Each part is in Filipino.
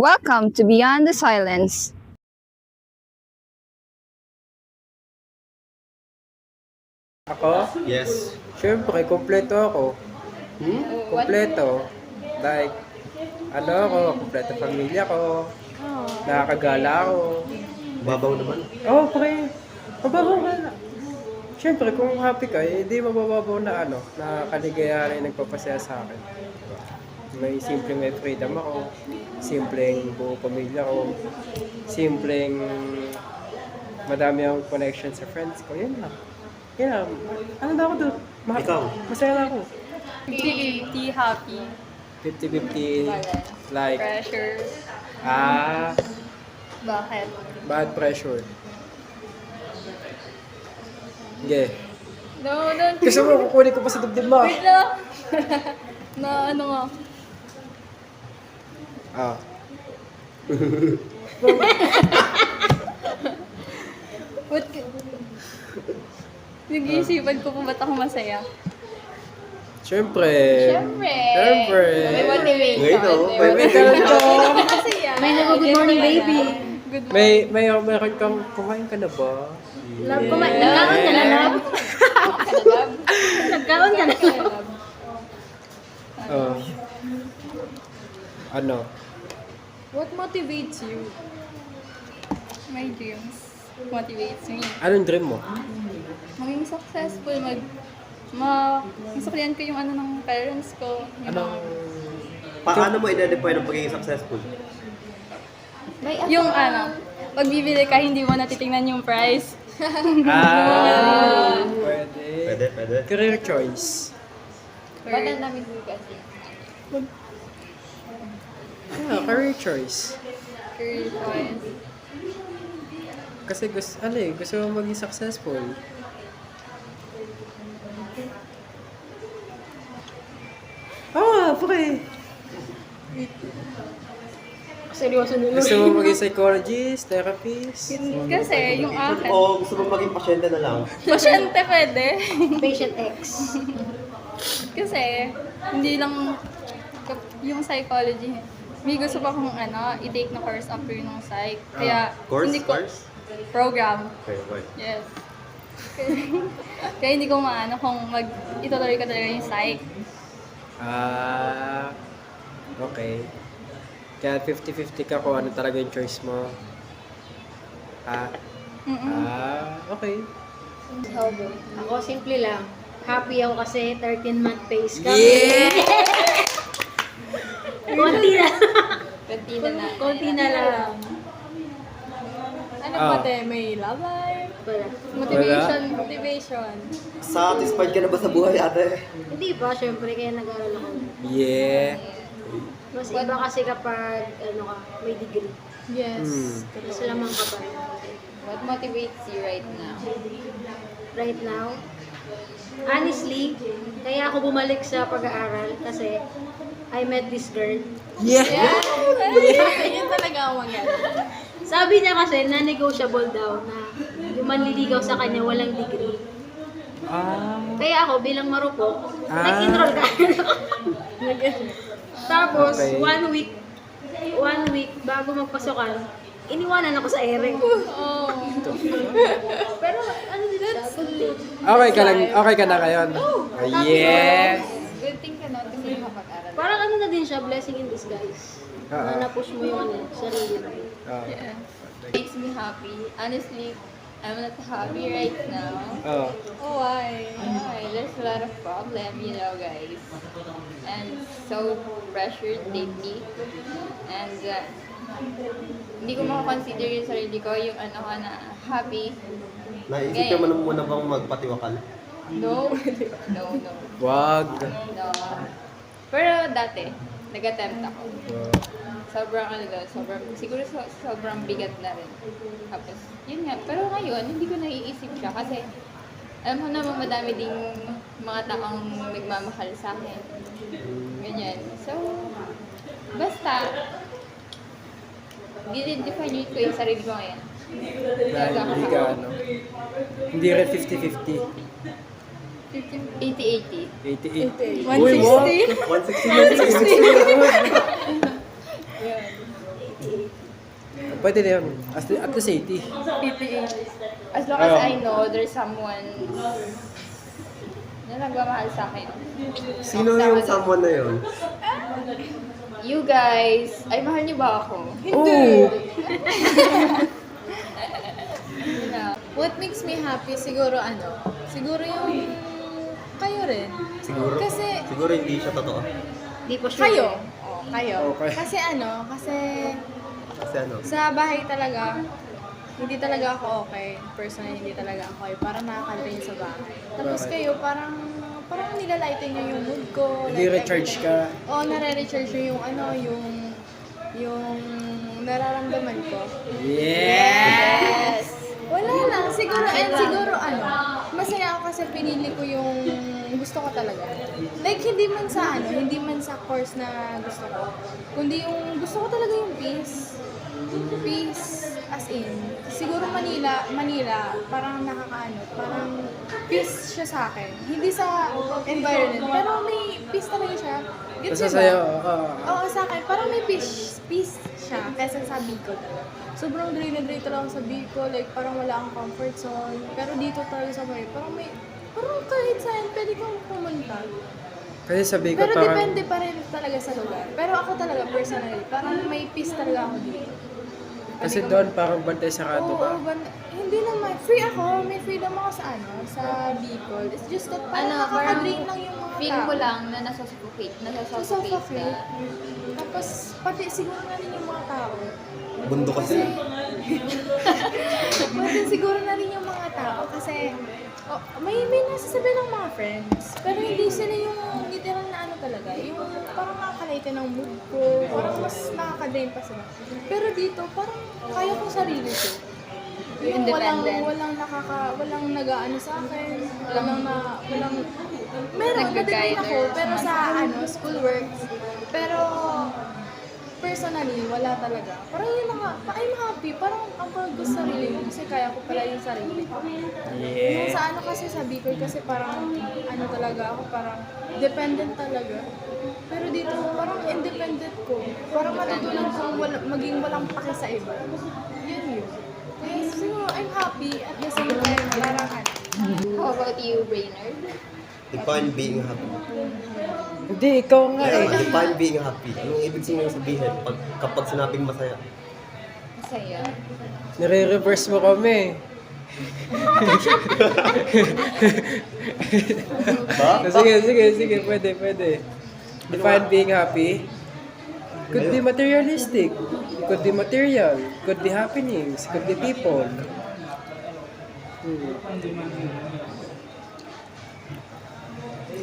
Welcome to Beyond the Silence. Ako? Yes. Siyempre, kompleto ako. Kompleto. Like, kompleto pamilya ko. Nakakagala ako. Babaw naman. Oo, pre. Mababaw ka na. Siyempre, kung happy ka, di mababaw na na kaligayahan ay nagpapasaya sa akin. May freedom ako. Simpleng buo pamilya ko. Simpleng madami akong connection sa friends ko. Yan lang. Yan. Ano na ako doon? Ikaw? Masaya na ako. 50-50 happy. 50-50 like, Pressure. Bakit? bad pressure. Okay. No, don't. Gusto mo, kukunin ko pa sa dibdib mo. Wait lang. Na ano nga. Ah. What? Nag-iisipan ko kung ba't ako masaya. Siyempre. Siyempre. Siyempre. May motivation. Ngayon, oh. May ganun to. Masaya. May good morning, baby. Good morning. Meron kang, kumain ka na ba? Love ko, nagkaon ka na, love. Nagkaon ka na, love. Oh. Ano? What motivates you? My dreams motivates me. Anong dream mo? Maging successful, masuklian ko yung ng parents ko. Anong... Paano mo i-define ang pagiging successful? Yung pagbibili ka, hindi mo natitingnan yung price. Pwede. Pwede. Career choice. Ba't namin kasi? Yeah, career choice. Career choice. Kasi gusto mo maging successful. Pre. Seryoso nila. Gusto mo maging psychologist, therapist? Kasi yung akin, O gusto mo maging pasyente na lang? pasyente pwede. Patient X. Kasi hindi lang yung psychology. May gusto pa akong i-take na course after ng psych. Kaya Course? hindi ko Course? program. Okay. Yes. Kaya hindi ko kung itutuloy ka talaga yung psych. Okay. Kaya 50-50 ka kung ano talaga yung choice mo. Okay. Ako, simple lang. Happy ako kasi 13-month pays kami. Yeah! Konti na. Konti na lang. Ano Ah. pati? May love life? Wala. Motivation. Satisfied ka na ba sa buhay, ate? Hindi pa, syempre, kaya nag-aaral ako. Yeah. Mas iba kasi kapag, may degree. Yes. Mas lamang ka pa. What motivates you right now? Right now, honestly, kaya ako bumalik sa pag-aaral kasi I met this girl. Yeah! Yun talaga ang maganda. Sabi niya kasi na-negotiable daw na yung manliligaw sa kanya walang degree. Kaya ako bilang marupok, nag-enroll ka. Tapos, Okay. one week bago magpasokan, iniwanan ako sa ere. Oh. Pero ano din siya, good thing. Okay ka na ngayon? Yeah! Good thing ka na kasi makapag-aral. Parang ano na din siya, blessing in disguise. Na na-push mo yung sarili mo. Yeah. Makes me happy. Honestly, I'm not happy right now. Oh. Why? There's a lot of problem, guys. And so pressured lately. And hindi ko makakonsider yung sarili ko yung na happy. Naisip ka man muna bang magpatiwakal? No. Wag. No. Pero dati, nag-attempt ako. Sobrang sobrang bigat na rin. Tapos, yun nga. Pero ngayon, hindi ko naiisip siya kasi alam ko naman madami ding mga taong nagmamahal sa akin. Ganyan. So, basta, define ko yung sarili ko ngayon. Hindi ka Hindi rin 50-50. 80-80. 88. Uy, what? 160? 160. Pwede na yun. At least 80. As long as Oh. I know there's someone na nagmamahal sa akin. Sino yung someone na yun? You guys, ay mahal niyo ba ako? Oh! What makes me happy, siguro siguro yung kayo rin. Siguro. Kasi- Siguro hindi siya totoo. Di ko sure. Kayo. Kayo. Okay. Kasi kasi Kasi ano? sa bahay talaga, hindi talaga ako okay. Personally, hindi talaga ako okay. Parang nakaka-drain sa bahay. Tapos Bakit? kayo, parang nilalighten nyo yung mood ko. Hindi recharge ka. Oo, nare-recharge nyo yung yung nararamdaman ko. Yeah! Yes! Wala lang. Siguro, masaya ako kasi pinili ko yung gusto ko talaga. Like, hindi man sa course na gusto ko. Kundi yung gusto ko talaga yung peace. Peace, as in. Siguro Manila, parang parang peace siya sa akin. Hindi sa environment, pero may peace talaga siya. Gets Basta niyo ba? sa'yo, Oo, sa akin, parang may peace siya kaysa sa Bicol. Sobrang drain talaga sa Bicol, like parang wala akong comfort zone. Pero dito talaga sa Maray, parang kahit saan pwede kang pumunta. kasi sabi ko Pero parang, depende pa rin talaga sa lugar. Pero ako talaga, personally, parang may peace talaga ako dito. kasi doon parang bantay sarado Oo, ka. hindi naman. Free ako. May freedom ako sa Bicol. It's just that parang nakaka-drain lang yung mga Feel tao. mo lang na nasusuffocate Susuffocate. ka. Tapos, pati siguro na rin yung mga tao. Bundok kasi. Pati siguro na rin yung mga tao. Kasi, may nasasabi ng mga friends. Pero hindi sila yung literal na talaga. Yung parang nakakalitin ng mood ko. Parang mas nakaka-drain pa sila. Pero dito, parang kaya kong sarili ko. Yung walang nag-aano sa akin. Meron, nag-guide ako. Pero sa school works. Pero, personally, wala talaga. Parang yun na nga, I'm happy. Parang ang proud ko sa sarili ko kasi kaya ko pala yung sarili ko. Yung sa kasi sa Bicol kasi parang talaga ako, parang dependent talaga. Pero dito, parang independent ko. Parang matutunan kong maging walang pake sa iba. Yun. Kaya siguro, I'm happy at the same time, parang How about you, Brainerd? Define being happy. Hindi, ikaw nga eh. Define being happy. Anong ibig sabihin kapag sinabing masaya? Masaya. Nire-reverse mo kami. Sige, pwede. Define being happy. Could be materialistic. Could be material. Could be happenings. Could be people.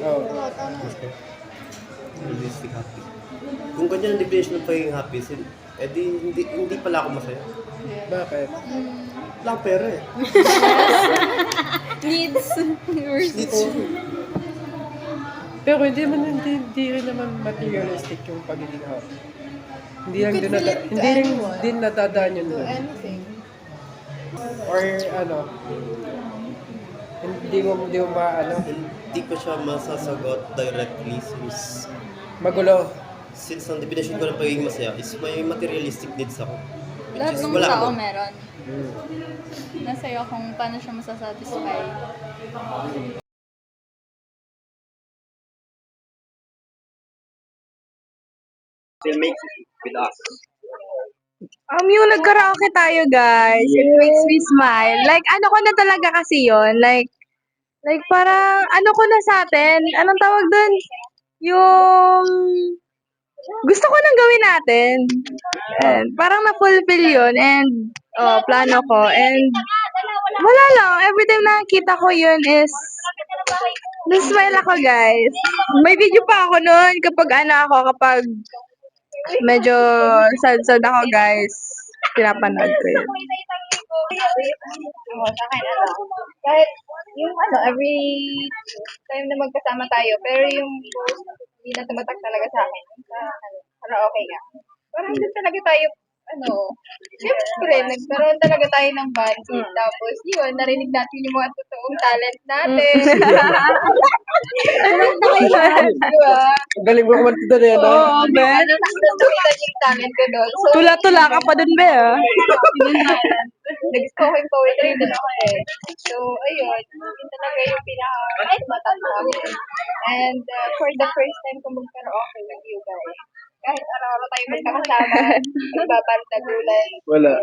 Oh. Realistic happy. Kung ganyan ang definition ng pagiging happy, hindi pala ako masaya. Bakit? Wala akong pera eh. needs. Pero hindi rin naman materialistic yung pagiging happy. Hindi din natadaan yun doon. Anything. Or hindi mo Hindi ko siya masasagot directly magulo. since ang definition ko ng pagiging masaya is may materialistic needs ako. Which Lahat is ng wala tao ako. meron. Nasa'yo kung paano siya masasatisfy. Yung nagkaraoke tayo, guys. It makes me smile. Like, ko na talaga kasi yon. Like parang, ko na sa atin. Anong tawag dun? Yung, gusto ko nang gawin natin. And, parang na-fulfill yun. And, plano ko. And, wala lang. Every time nakikita ko yun is, na-smile ako, guys. May video pa ako nun kapag medyo sad ako, guys. Pinapanood ko yun. Sa akin, kahit yung every time na magkasama tayo, pero yung hindi na tumatak talaga sa akin, para okay nga. Parang doon talaga tayo, syempre, nagkaroon talaga tayo ng bonding. Tapos, yun, narinig natin yung mga totoo bagong talent natin. Kumanta kayo lahat. Diba? Ang galing mo kumanta doon eh, no? Oo, be. Ano, nakita niyo yung talent ko doon. So, Tula-tula ka pa dun, be, ah. nag-spoken poetry din ako eh. So, ayun. Yun talaga yung pinaka-matan namin. And for the first time ko magkaraoke with you guys, kahit araw-araw tayo magkakasama, magbabandagulan. Wala.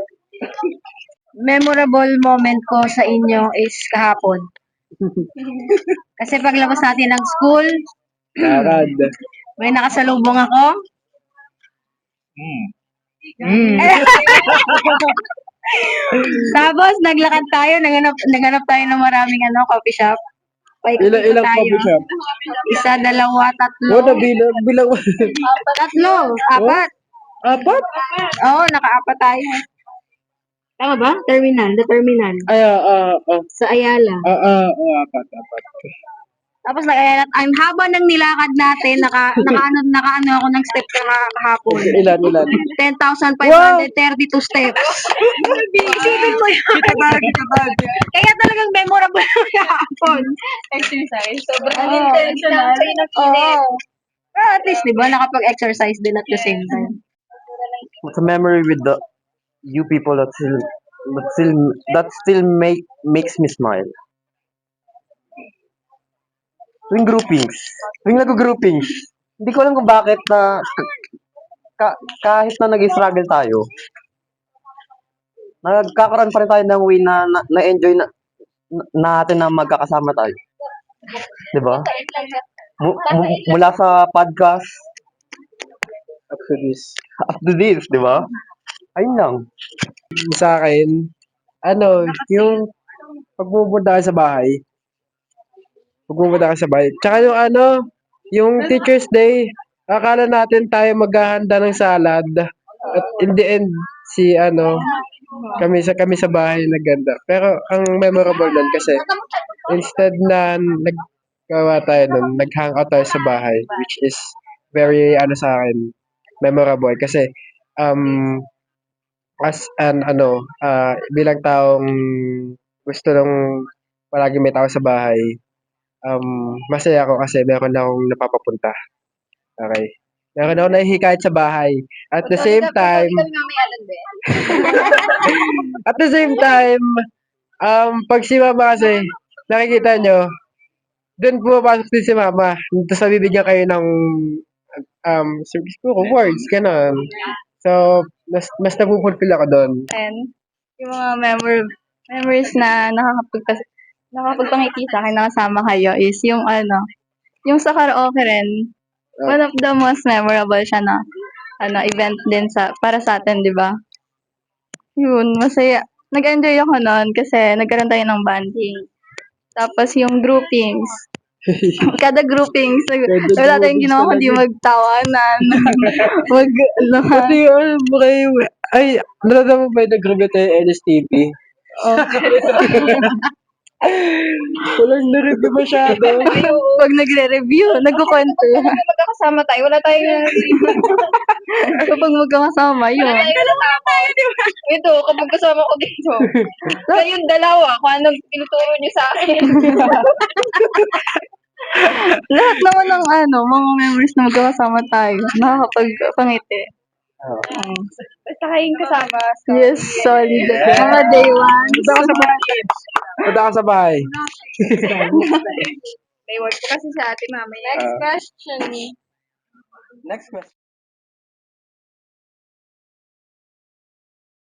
Memorable moment ko sa inyo is kahapon. Kasi paglabas natin ng school, Lakad. may nakasalubong ako. Tapos naglakad tayo, naghanap tayo ng maraming coffee shop. Ilang coffee shop? Isa, dalawa, tatlo. Oh, bilang. Tatlo, apat. Apat? Oo, nakaapat tayo. Tama ba? Terminal, the terminal. Ay, Sa Ayala. apat. Tapos ang haba ng nilakad natin, nakaano ako ng step kahapon. Ilan? 10,532 steps. Isipin mo yun. Kaya talagang memorable yung kahapon. Exercise. Sobrang Oo. intentional. Sa'yo nakinig. Pero at least, di ba, nakapag-exercise din at the same time. What's a memory with the you people that still makes me smile? Tuwing nag-groupings, hindi ko alam kung bakit na kahit na nag-struggle tayo, nagkakaroon pa rin tayo ng way na enjoy natin na magkakasama tayo. 'Di ba? Mula sa podcast Up to this. up to this, 'di ba? Ayun lang. Sa akin, yung pagpupunta ka sa bahay. Tsaka yung Teacher's Day, akala natin tayo maghahanda ng salad. At in the end, kami sa bahay nagganda. Pero ang memorable nun kasi, instead na naggawa tayo nun, nag-hangout tayo sa bahay, which is very, sa akin, memorable. Kasi, bilang taong gusto nung palagi may tao sa bahay, masaya ako kasi meron akong napapapunta. Okay. Meron ako nahihikayat sa bahay. At the same time, pag si mama kasi, nakikita nyo, doon pumapasok din si mama. Tapos nabibigyan kayo ng siguro words, gano'n. So, mas napupulfill ako doon. And yung mga memories na nakakapagpangiti sa akin na kasama kayo is yung yung sa karaoke rin. One of the most memorable siya na event din para sa atin, di ba? Yun, masaya. Nag-enjoy ako noon kasi nagkaroon tayo ng banding. Tapos yung groupings. Kada groupings, wala tayong ginawa kundi magtawanan. Pati nalala mo ba yung nag-review tayo NSTP? Walang na-review masyado. Pag nagre-review, nagkukwento. Kapag magkakasama tayo, wala tayong Kapag magkakasama, yun. ito, kapag kasama ko dito. Kayong dalawa, kung anong tinuturo niyo sa akin. Lahat naman ng mga memories na magkakasama tayo, nakakapagpangiti. Basta kayong kasama. So, Yes, solid. Mga day one. Punta ka sa bahay. may work po kasi sa ate mama. Next question. Next question.